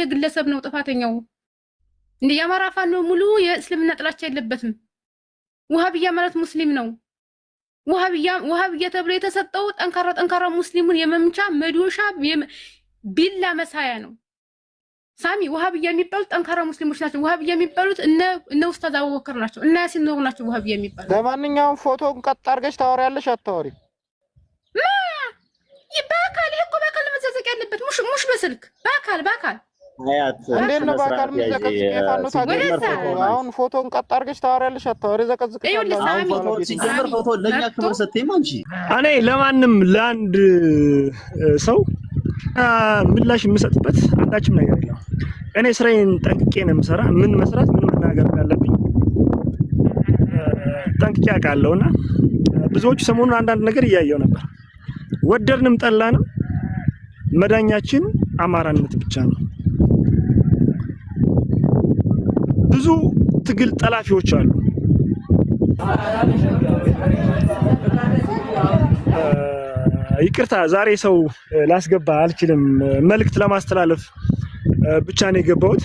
ግለሰብ ነው ጥፋተኛው። እንደ የአማራ ፋኖ ሙሉ የእስልምና ጥላቻ የለበትም። ወሃብያ ማለት ሙስሊም ነው። ወሃብያ ተብሎ የተሰጠው ጠንካራ ሙስሊሙን የመምቻ መዶሻ ቢላ መሳያ ነው። ሳሚ ወሃብያ የሚባሉት ጠንካራ ሙስሊሞች ናቸው። ወሃብያ የሚባሉት እነ ኡስታዝ አቡበከር ናቸው። እና ያሲን ኑር ናቸው ወሃብያ የሚባሉት። ለማንኛውም ፎቶን ቀጥ አድርገሽ ታወሪያለሽ አታወሪም? በአካል እኮ በአካል መዘዘቅ ያለበት ሙሽ በስልክ በአካል አያት እንዴት ነው በአካል መዘቀዝቅ? የፋኖ ታገር አሁን ፎቶን ቀጥ አድርገሽ ታወሪያለሽ አታወሪ? ዘቀዝቅሻለሁ። አሁን ፎቶ ሲጀምር ፎቶ ለኛ ክብር ሰጥተኝ አንቺ እኔ ለማንም ለአንድ ሰው ምላሽ የምሰጥበት አንዳችም ነገር የለም። እኔ ስራዬን ጠንቅቄ ነው የምሰራ። ምን መስራት ምን መናገር እንዳለብኝ ጠንቅቄ አውቃለሁና ብዙዎቹ ሰሞኑን አንዳንድ ነገር እያየው ነበር። ወደድንም ጠላንም መዳኛችን አማራነት ብቻ ነው። ብዙ ትግል ጠላፊዎች አሉ። ይቅርታ ዛሬ ሰው ላስገባ አልችልም። መልእክት ለማስተላለፍ ብቻ ነው የገባሁት።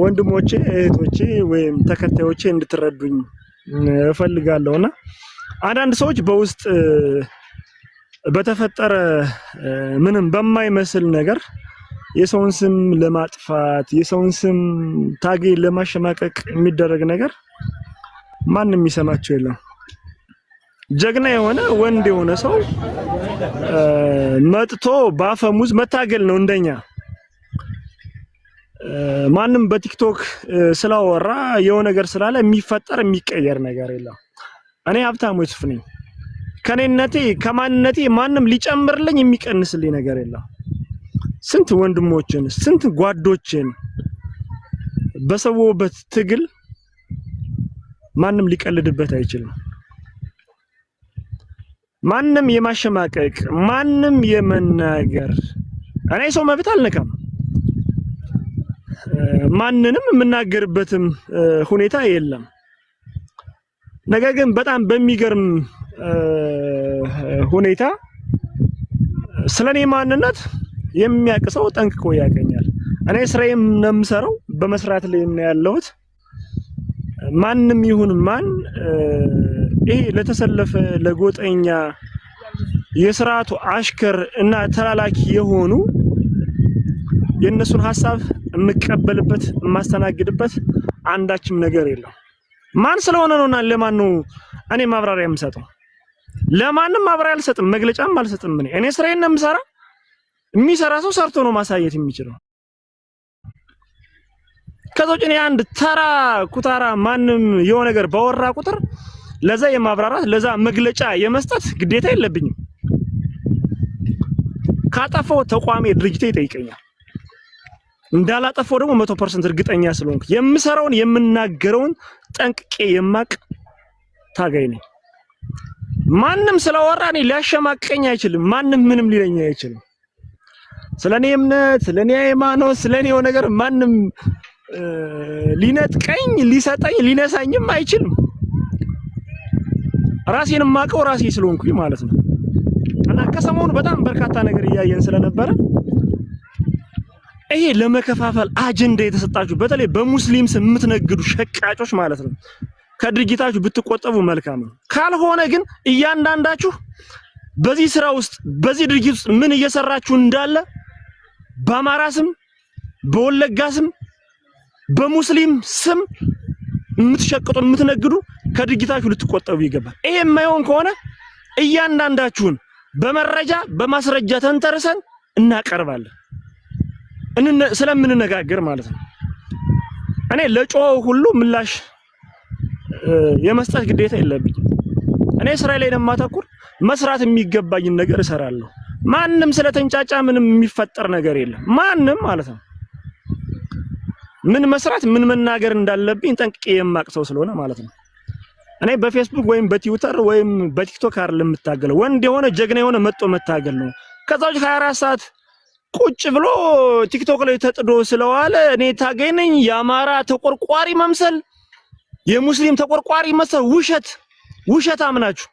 ወንድሞቼ እህቶቼ ወይም ተከታዮቼ እንድትረዱኝ እፈልጋለሁና አንዳንድ ሰዎች በውስጥ በተፈጠረ ምንም በማይመስል ነገር የሰውን ስም ለማጥፋት የሰውን ስም ታጌ ለማሸማቀቅ የሚደረግ ነገር ማንም የሚሰማቸው የለም። ጀግና የሆነ ወንድ የሆነ ሰው መጥቶ ባፈሙዝ መታገል ነው እንደኛ። ማንም በቲክቶክ ስላወራ የሆነ ነገር ስላለ የሚፈጠር የሚቀየር ነገር የለም። እኔ ሀብታሙ ዩሱፍ ነኝ። ከኔነቴ ከማንነቴ ማንም ሊጨምርልኝ የሚቀንስልኝ ነገር የለም። ስንት ወንድሞችን ስንት ጓዶችን በሰውበት ትግል ማንም ሊቀልድበት አይችልም። ማንም የማሸማቀቅ ማንም የመናገር እኔ ሰው መብት አልነካም። ማንንም የምናገርበትም ሁኔታ የለም። ነገር ግን በጣም በሚገርም ሁኔታ ስለኔ ማንነት የሚያውቅ ሰው ጠንቅቆ ያገኛል። እኔ ስራዬም ነው የምሰራው፣ በመስራት ላይ ነው ያለሁት። ማንም ይሁን ማን ይሄ ለተሰለፈ ለጎጠኛ የስርዓቱ አሽከር እና ተላላኪ የሆኑ የነሱን ሐሳብ የምቀበልበት የማስተናግድበት አንዳችም ነገር የለም። ማን ስለሆነ ነውና ለማን ነው እኔ ማብራሪያ የምሰጠው? ለማንም ማብራሪያ አልሰጥም፣ መግለጫም አልሰጥም። እኔ ስራዬን ነው የምሰራ። የሚሰራ ሰው ሰርቶ ነው ማሳየት የሚችለው። ከዛው እኔ አንድ ተራ ኩታራ ማንም የሆነ ነገር ባወራ ቁጥር ለዛ የማብራራት ለዛ መግለጫ የመስጠት ግዴታ የለብኝም። ካጠፋው ተቋሜ ድርጅቴ ይጠይቀኛል። እንዳላጠፋው ደግሞ 100% እርግጠኛ ስለሆንኩ የምሰራውን የምናገረውን ጠንቅቄ የማቅ ታጋይ ነኝ። ማንም ስለወራ እኔ ሊያሸማቀኝ አይችልም። ማንም ምንም ሊለኝ አይችልም። ስለኔ እምነት ስለኔ ሃይማኖት ስለኔ ነገር ማንም ሊነጥቀኝ ሊሰጠኝ ሊነሳኝም አይችልም። ራሴን ማቀው ራሴ ስለሆንኩኝ ማለት ነው። እና ከሰሞኑ በጣም በርካታ ነገር እያየን ስለነበረ ይሄ ለመከፋፈል አጀንዳ የተሰጣችሁ በተለይ በሙስሊም ስም የምትነግዱ ሸቃጮች ማለት ነው ከድርጊታችሁ ብትቆጠቡ መልካም ነው። ካልሆነ ግን እያንዳንዳችሁ በዚህ ስራ ውስጥ በዚህ ድርጊት ውስጥ ምን እየሰራችሁ እንዳለ በአማራ ስም በወለጋ ስም በሙስሊም ስም የምትሸቅጡ የምትነግዱ ከድርጊታችሁ ልትቆጠቡ ይገባል። ይሄ የማይሆን ከሆነ እያንዳንዳችሁን በመረጃ በማስረጃ ተንተርሰን እናቀርባለን ስለምንነጋገር ማለት ነው። እኔ ለጮኸው ሁሉ ምላሽ የመስጠት ግዴታ የለብኝም። እኔ ስራዬ ላይ ነው የማተኩር። መስራት የሚገባኝን ነገር እሰራለሁ። ማንም ስለተንጫጫ ምንም የሚፈጠር ነገር የለም። ማንም ማለት ነው ምን መስራት ምን መናገር እንዳለብኝ ጠንቅቄ የማቅ ሰው ስለሆነ ማለት ነው። እኔ በፌስቡክ ወይም በትዊተር ወይም በቲክቶክ አይደለም የምታገለው። ወንድ የሆነ ጀግና የሆነ መጥቶ መታገል ነው። ከዛው 24 ሰዓት ቁጭ ብሎ ቲክቶክ ላይ ተጥዶ ስለዋለ እኔ ታገኝ ነኝ የአማራ ተቆርቋሪ መምሰል የሙስሊም ተቆርቋሪ መሰል ውሸት አምናችሁ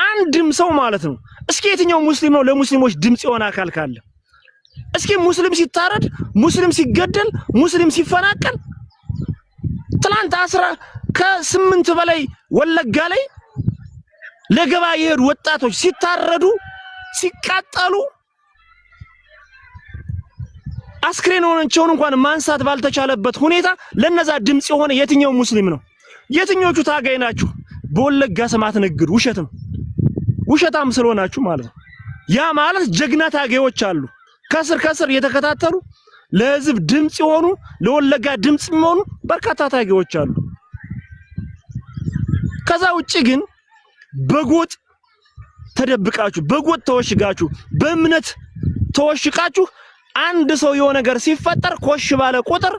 አንድም ሰው ማለት ነው። እስኪ የትኛው ሙስሊም ነው ለሙስሊሞች ድምጽ የሆነ አካል ካለ እስኪ ሙስሊም ሲታረድ፣ ሙስሊም ሲገደል፣ ሙስሊም ሲፈናቀል ትላንት ከ8 በላይ ወለጋ ላይ ለገባ የሄዱ ወጣቶች ሲታረዱ ሲቃጠሉ አስክሬኖቻቸውን እንኳን ማንሳት ባልተቻለበት ሁኔታ ለነዛ ድምጽ የሆነ የትኛው ሙስሊም ነው? የትኞቹ ታጋይ ናችሁ? በወለጋ ስም አትነግዱ። ውሸታም ስለሆናችሁ ማለት ነው። ያ ማለት ጀግና ታጋዮች አሉ ከስር የተከታተሉ ለህዝብ ድምጽ የሆኑ ለወለጋ ድምጽ የሚሆኑ በርካታ ታጋዮች አሉ። ከዛ ውጪ ግን በጎጥ ተደብቃችሁ በጎጥ ተወሽጋችሁ በእምነት ተወሽቃችሁ አንድ ሰው የሆነ ነገር ሲፈጠር ኮሽ ባለ ቁጥር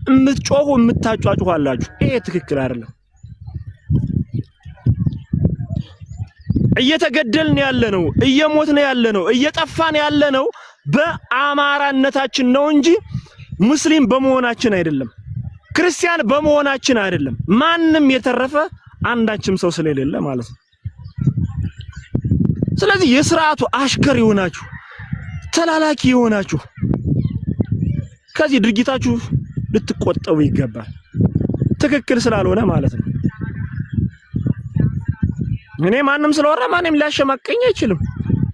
የምትጮሁ የምታጫጩ አላችሁ። ይሄ ትክክል አይደለም። እየተገደልን ያለነው እየሞትን ያለነው እየጠፋን ያለነው በአማራነታችን ነው እንጂ ሙስሊም በመሆናችን አይደለም፣ ክርስቲያን በመሆናችን አይደለም። ማንም የተረፈ አንዳችም ሰው ስለሌለ ማለት ነው። ስለዚህ የሥርዓቱ አሽከር ይሆናችሁ ተላላኪ ይሆናችሁ ከዚህ ድርጊታችሁ ልትቆጠቡ ይገባል። ትክክል ስላልሆነ ማለት ነው። እኔ ማንም ስለወራ ማንም ሊያሸማቀኝ አይችልም።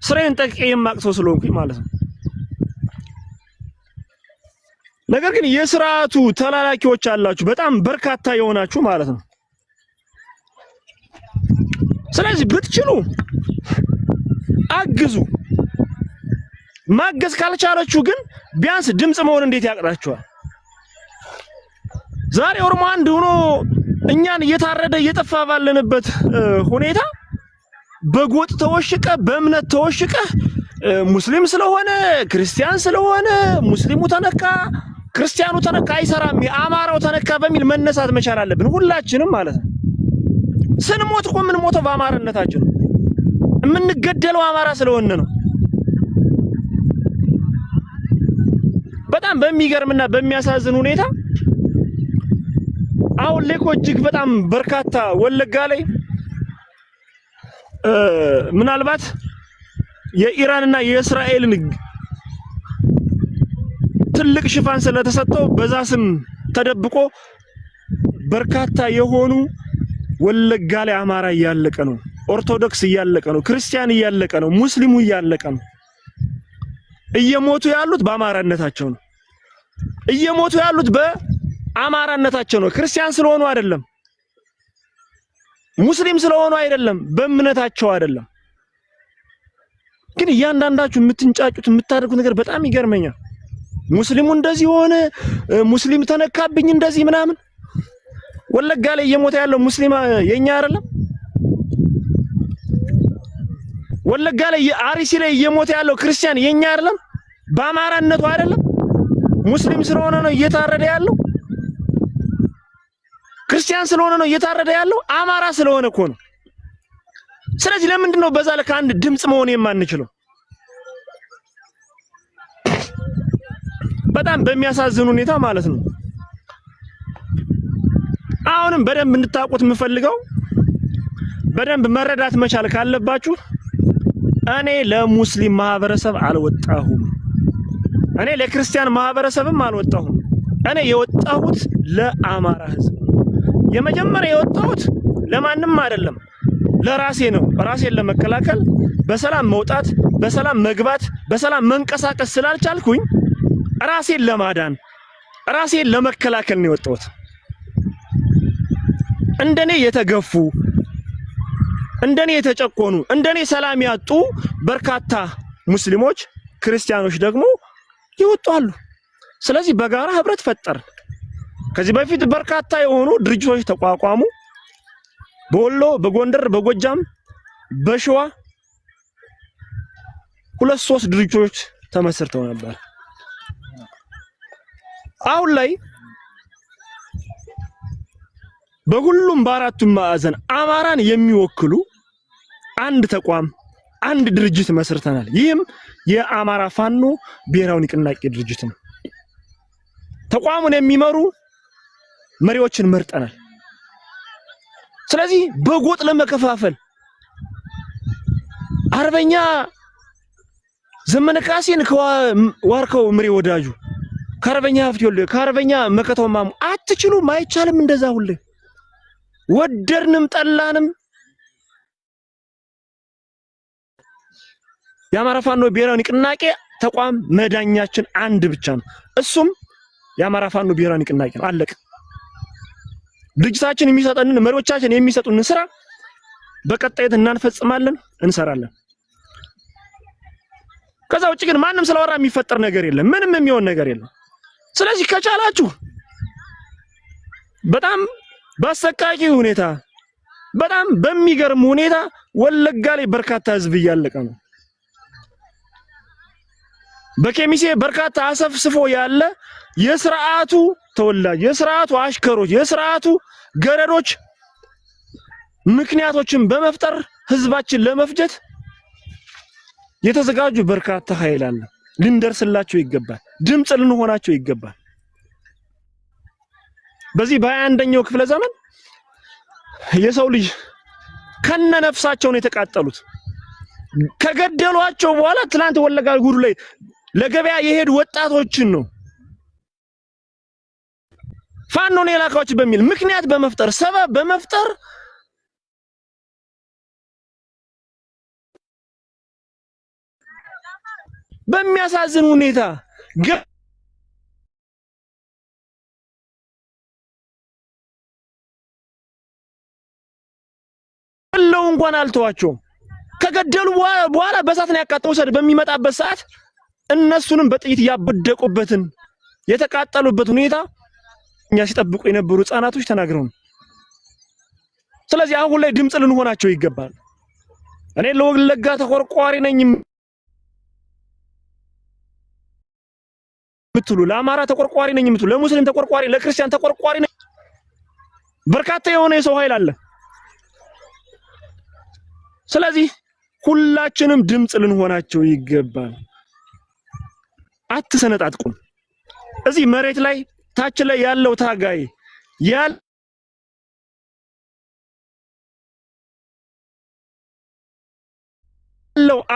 ስራዬን ጠቅቄ የማቅሰው ስለሆንኩኝ ማለት ነው። ነገር ግን የሥርዓቱ ተላላኪዎች አላችሁ በጣም በርካታ የሆናችሁ ማለት ነው። ስለዚህ ብትችሉ አግዙ። ማገዝ ካልቻላችሁ ግን ቢያንስ ድምጽ መሆን እንዴት ያቅራችኋል? ዛሬ ኦሮሞ አንድ ሆኖ እኛን እየታረደ እየጠፋ ባለንበት ሁኔታ በጎጥ ተወሽቀ በእምነት ተወሽቀ ሙስሊም ስለሆነ ክርስቲያን ስለሆነ ሙስሊሙ ተነካ ክርስቲያኑ ተነካ አይሰራም የአማራው ተነካ በሚል መነሳት መቻል አለብን ሁላችንም ማለት ነው። ስንሞት እኮ ምን ሞተው በአማራነታችን ነው። የምንገደለው አማራ ስለሆነ ነው። በጣም በሚገርምና በሚያሳዝን ሁኔታ አሁን ላይ እኮ እጅግ በጣም በርካታ ወለጋ ላይ ምናልባት የኢራንና የእስራኤልን ትልቅ ሽፋን ስለተሰጠው በዛ ስም ተደብቆ በርካታ የሆኑ ወለጋ ላይ አማራ እያለቀ ነው፣ ኦርቶዶክስ እያለቀ ነው፣ ክርስቲያን እያለቀ ነው፣ ሙስሊሙ እያለቀ ነው። እየሞቱ ያሉት በአማራነታቸው ነው። እየሞቱ ያሉት በአማራነታቸው ነው። ክርስቲያን ስለሆኑ አይደለም፣ ሙስሊም ስለሆኑ አይደለም፣ በእምነታቸው አይደለም። ግን እያንዳንዳችሁ የምትንጫጩት የምታደርጉት ነገር በጣም ይገርመኛል። ሙስሊሙ እንደዚህ ሆነ፣ ሙስሊም ተነካብኝ እንደዚህ ምናምን። ወለጋ ላይ እየሞተ ያለው ሙስሊም የኛ አይደለም? ወለጋ ላይ አርሲ ላይ እየሞተ ያለው ክርስቲያን የኛ አይደለም? በአማራነቱ አይደለም? ሙስሊም ስለሆነ ነው እየታረደ ያለው? ክርስቲያን ስለሆነ ነው እየታረደ ያለው? አማራ ስለሆነ እኮ ነው። ስለዚህ ለምንድን ነው በዛ ለካ አንድ ድምጽ መሆን የማንችለው? በጣም በሚያሳዝን ሁኔታ ማለት ነው። አሁንም በደንብ እንድታውቁት የምፈልገው በደንብ መረዳት መቻል ካለባችሁ እኔ ለሙስሊም ማህበረሰብ አልወጣሁም፣ እኔ ለክርስቲያን ማህበረሰብም አልወጣሁም። እኔ የወጣሁት ለአማራ ህዝብ ነው። የመጀመሪያ የወጣሁት ለማንም አይደለም፣ ለራሴ ነው። ራሴን ለመከላከል በሰላም መውጣት፣ በሰላም መግባት፣ በሰላም መንቀሳቀስ ስላልቻልኩኝ ራሴን ለማዳን ራሴን ለመከላከል ነው የወጣሁት። እንደኔ የተገፉ እንደኔ የተጨቆኑ እንደኔ ሰላም ያጡ በርካታ ሙስሊሞች ክርስቲያኖች ደግሞ ይወጣሉ። ስለዚህ በጋራ ህብረት ፈጠር። ከዚህ በፊት በርካታ የሆኑ ድርጅቶች ተቋቋሙ። በወሎ፣ በጎንደር፣ በጎጃም፣ በሸዋ 2-3 ድርጅቶች ተመስርተው ነበር። አሁን ላይ በሁሉም በአራቱም ማዕዘን አማራን የሚወክሉ አንድ ተቋም አንድ ድርጅት መስርተናል። ይህም የአማራ ፋኖ ብሔራዊ ንቅናቄ ድርጅት ነው። ተቋሙን የሚመሩ መሪዎችን መርጠናል። ስለዚህ በጎጥ ለመከፋፈል አርበኛ ዘመነ ካሴን ከዋርካው ምሬ ወዳጁ ከአርበኛ ሀብቴ ወልዴ ከአርበኛ መከታው ማሙ አትችሉም፣ አይቻልም። እንደዛ ሁሌ ወደድንም ጠላንም የአማራ ፋኖ ብሔራዊ ንቅናቄ ተቋም መዳኛችን አንድ ብቻ ነው። እሱም የአማራ ፋኖ ብሔራዊ ንቅናቄ ነው። አለቀ። ድርጅታችን የሚሰጠንን መሪዎቻችን የሚሰጡንን ስራ በቀጣይነት እናንፈጽማለን፣ እንሰራለን። ከዛ ውጭ ግን ማንም ስለወራ የሚፈጠር ነገር የለም፣ ምንም የሚሆን ነገር የለም። ስለዚህ ከቻላችሁ በጣም በአሰቃቂ ሁኔታ በጣም በሚገርም ሁኔታ ወለጋ ላይ በርካታ ህዝብ እያለቀ ነው። በኬሚሴ በርካታ አሰፍስፎ ያለ የሥርዓቱ ተወላጅ የሥርዓቱ አሽከሮች የሥርዓቱ ገረዶች ምክንያቶችን በመፍጠር ህዝባችን ለመፍጀት የተዘጋጁ በርካታ ኃይል አለ። ልንደርስላቸው ይገባል። ድምጽ ልንሆናቸው ይገባል። በዚህ በ21ኛው ክፍለ ዘመን የሰው ልጅ ከነነፍሳቸው ነው የተቃጠሉት። ከገደሏቸው በኋላ ትላንት ወለጋ ጉዱ ላይ ለገበያ የሄዱ ወጣቶችን ነው ፋኖ ነው የላካቸው በሚል ምክንያት በመፍጠር ሰበብ በመፍጠር በሚያሳዝን ሁኔታ ገለው እንኳን አልተዋቸውም። ከገደሉ በኋላ በሳት ነው ያቃጠለው። ሰድ በሚመጣበት ሰዓት እነሱንም በጥይት ያበደቁበትን የተቃጠሉበት ሁኔታ እኛ ሲጠብቁ የነበሩ ህፃናቶች ተናግረው ነው። ስለዚህ አሁን ላይ ድምጽ ልንሆናቸው ይገባል። እኔ ለወለጋ ተቆርቋሪ ነኝ ምትሉ፣ ለአማራ ተቆርቋሪ ነኝ ምትሉ፣ ለሙስሊም ተቆርቋሪ፣ ለክርስቲያን ተቆርቋሪ ነኝ በርካታ የሆነ የሰው ኃይል አለ። ስለዚህ ሁላችንም ድምጽ ልንሆናቸው ይገባል። አትሰነጣጥቁም። እዚህ መሬት ላይ ታች ላይ ያለው ታጋይ ያለው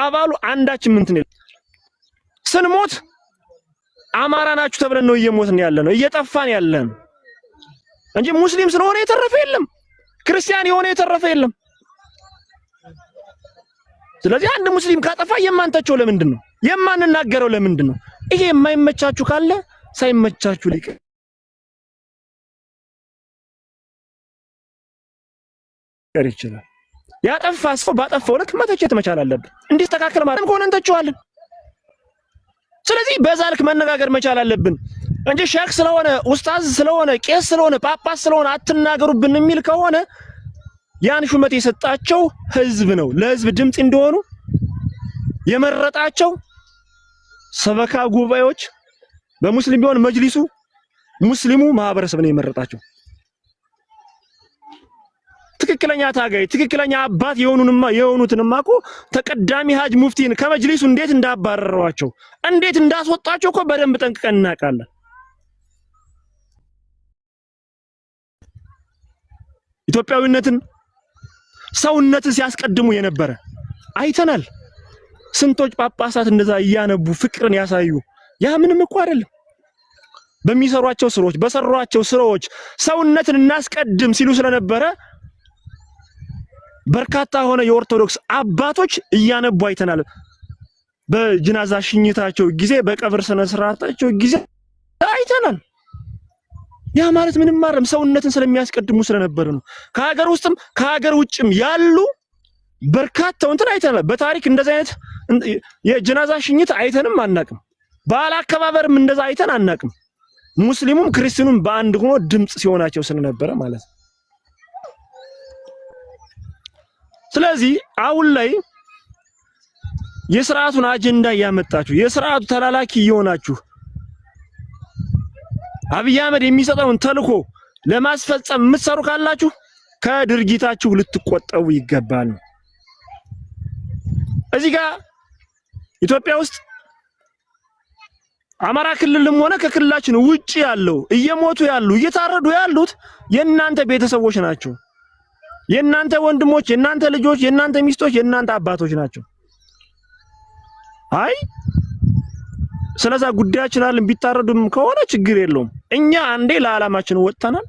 አባሉ አንዳችም እንትን ስንሞት አማራ ናችሁ ተብለን ነው እየሞትን ያለነው እየጠፋን ያለን እንጂ ሙስሊም ስለሆነ የተረፈ የለም፣ ክርስቲያን የሆነ የተረፈ የለም። ስለዚህ አንድ ሙስሊም ካጠፋ የማንተቸው ለምንድን ነው? የማንናገረው ለምንድን ነው? ይሄ የማይመቻችሁ ካለ ሳይመቻችሁ ሊቀር ይችላል። ያጠፋ ሰው ባጠፋው ልክ መተቸት መቻል አለብን። እንዲስተካከል ማለት ከሆነ እንተቸዋለን። ስለዚህ በዛ ልክ መነጋገር መቻል አለብን እንጂ ሼክ ስለሆነ ኡስታዝ ስለሆነ ቄስ ስለሆነ ጳጳስ ስለሆነ አትናገሩብን የሚል ከሆነ ያን ሹመት የሰጣቸው ህዝብ ነው። ለህዝብ ድምጽ እንደሆኑ የመረጣቸው ሰበካ ጉባኤዎች በሙስሊም ቢሆን መጅሊሱ ሙስሊሙ ማህበረሰብ ነው የመረጣቸው። ትክክለኛ ታጋይ ትክክለኛ አባት የሆኑትንማ እኮ ተቀዳሚ ሀጅ ሙፍቲን ከመጅሊሱ እንዴት እንዳባረሯቸው እንዴት እንዳስወጣቸው እኮ በደንብ ጠንቅቀን እናውቃለን። ኢትዮጵያዊነትን ሰውነትን ሲያስቀድሙ የነበረ አይተናል። ስንቶች ጳጳሳት እንደዛ እያነቡ ፍቅርን ያሳዩ። ያ ምንም እኮ አይደለም። በሚሰሯቸው ስራዎች በሰሯቸው ስራዎች ሰውነትን እናስቀድም ሲሉ ስለነበረ በርካታ ሆነ የኦርቶዶክስ አባቶች እያነቡ አይተናል። በጅናዛ ሽኝታቸው ጊዜ በቀብር ስነ ስርዓታቸው ጊዜ አይተናል። ያ ማለት ምንም ማረም ሰውነትን ስለሚያስቀድሙ ስለነበረ ነው። ከሀገር ውስጥም ከሀገር ውጭም ያሉ በርካታው እንትን አይተናል። በታሪክ እንደዛ አይነት የጅናዛ ሽኝት አይተንም አናቅም። በዓል አከባበርም እንደዛ አይተን አናቅም። ሙስሊሙም ክርስቲያኑም በአንድ ሆኖ ድምጽ ሲሆናቸው ስለነበረ ማለት ነው። ስለዚህ አሁን ላይ የሥርዓቱን አጀንዳ ያመጣችሁ የሥርዓቱ ተላላኪ እየሆናችሁ አብይ አህመድ የሚሰጠውን ተልኮ ለማስፈጸም የምትሰሩ ካላችሁ ከድርጊታችሁ ልትቆጠቡ ይገባል። እዚህ ጋር ኢትዮጵያ ውስጥ አማራ ክልልም ሆነ ከክልላችን ውጪ ያለው እየሞቱ ያሉ እየታረዱ ያሉት የእናንተ ቤተሰቦች ናቸው። የእናንተ ወንድሞች፣ የእናንተ ልጆች፣ የእናንተ ሚስቶች፣ የእናንተ አባቶች ናቸው። አይ ስለዛ ጉዳያችን አለን ቢታረዱም ከሆነ ችግር የለውም። እኛ አንዴ ለዓላማችን ወጥተናል።